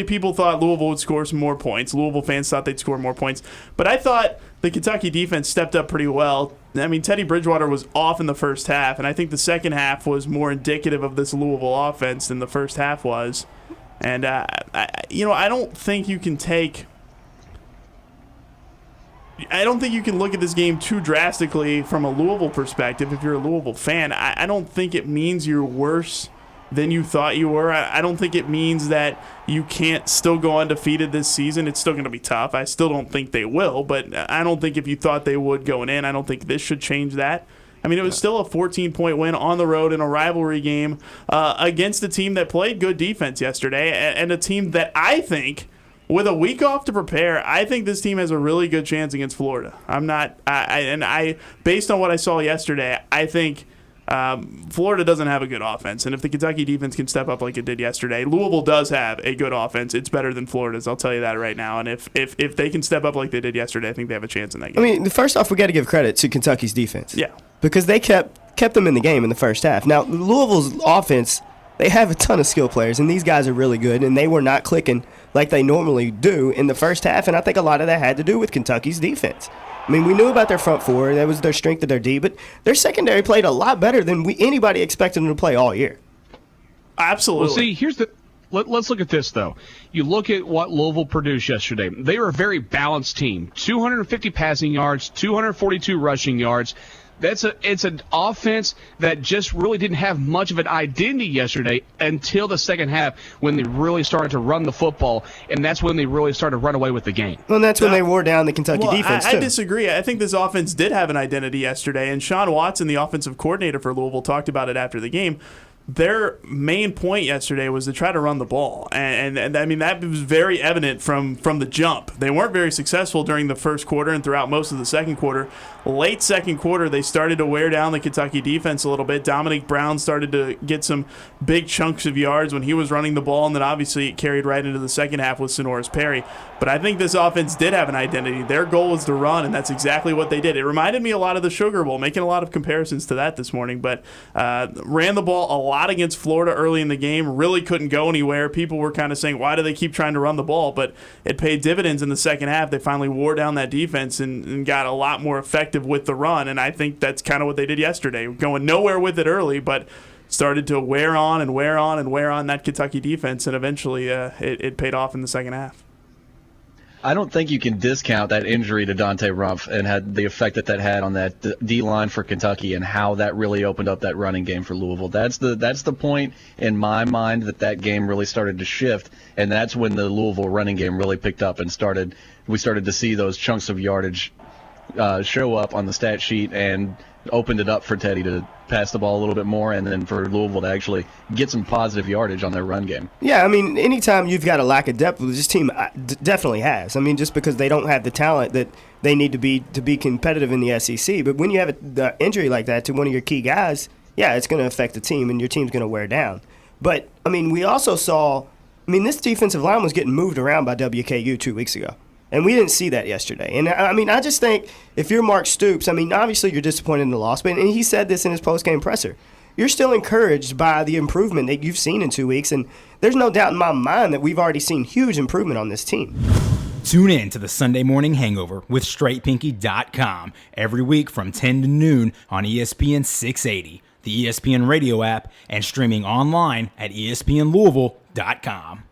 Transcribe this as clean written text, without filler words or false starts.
People thought Louisville would score some more points. Louisville fans thought they'd score more points. But I thought the Kentucky defense stepped up pretty well. I mean, Teddy Bridgewater was off in the first half, and I think the second half was more indicative of this Louisville offense than the first half was. And, I don't think you can look at this game too drastically from a Louisville perspective if you're a Louisville fan. I don't think it means you're worse than you thought you were. I don't think it means that you can't still go undefeated this season. It's still going to be tough. I still don't think they will, but I don't think if you thought they would going in, I don't think this should change that. I mean, it was still a 14-point win on the road in a rivalry game against a team that played good defense yesterday, and a team that I think, with a week off to prepare, I think this team has a really good chance against Florida. Based on what I saw yesterday, I think Florida doesn't have a good offense, and if the Kentucky defense can step up like it did yesterday, Louisville does have a good offense. It's better than Florida's, I'll tell you that right now. And if they can step up like they did yesterday, I think they have a chance in that game. I mean, first off, we got to give credit to Kentucky's defense. Yeah. Because they kept them in the game in the first half. Now, Louisville's offense, they have a ton of skill players, and these guys are really good, and they were not clicking like they normally do in the first half, and I think a lot of that had to do with Kentucky's defense. I mean, we knew about their front four. That was their strength of their D, but their secondary played a lot better than anybody expected them to play all year. Absolutely. Well, see, let's look at this, though. You look at what Louisville produced yesterday. They were a very balanced team. 250 passing yards, 242 rushing yards. It's an offense that just really didn't have much of an identity yesterday until the second half when they really started to run the football, and that's when they really started to run away with the game. Well, and that's when they wore down the Kentucky defense, too. I disagree. I think this offense did have an identity yesterday, and Sean Watson, the offensive coordinator for Louisville, talked about it after the game. Their main point yesterday was to try to run the ball, and I mean that was very evident from the jump. They weren't very successful during the first quarter and throughout most of the second quarter. Late second quarter, they started to wear down the Kentucky defense a little bit. Dominique Brown started to get some big chunks of yards when he was running the ball, and then obviously it carried right into the second half with Sonoris Perry. But I think this offense did have an identity. Their goal was to run, and that's exactly what they did. It reminded me a lot of the Sugar Bowl, making a lot of comparisons to that this morning, but ran the ball a lot against Florida early in the game, really couldn't go anywhere. People were kind of saying, why do they keep trying to run the ball? But it paid dividends in the second half. They finally wore down that defense and got a lot more effective with the run, and I think that's kind of what they did yesterday. Going nowhere with it early, but started to wear on and wear on and wear on that Kentucky defense, and eventually it paid off in the second half. I don't think you can discount that injury to Dante Rumpf and had the effect that had on that D-line for Kentucky and how that really opened up that running game for Louisville. That's the point in my mind that game really started to shift, and that's when the Louisville running game really picked up and we started to see those chunks of yardage show up on the stat sheet and opened it up for Teddy to pass the ball a little bit more and then for Louisville to actually get some positive yardage on their run game. Yeah, I mean, anytime you've got a lack of depth, this team definitely has. I mean, just because they don't have the talent that they need to be competitive in the SEC. But when you have an injury like that to one of your key guys, yeah, it's going to affect the team and your team's going to wear down. But, I mean, we also saw, this defensive line was getting moved around by WKU 2 weeks ago. And we didn't see that yesterday. And, I just think if you're Mark Stoops, obviously you're disappointed in the loss, but and he said this in his post-game presser. You're still encouraged by the improvement that you've seen in 2 weeks, and there's no doubt in my mind that we've already seen huge improvement on this team. Tune in to the Sunday Morning Hangover with StraightPinkie.com every week from 10 to noon on ESPN 680, the ESPN Radio App, and streaming online at ESPNLouisville.com.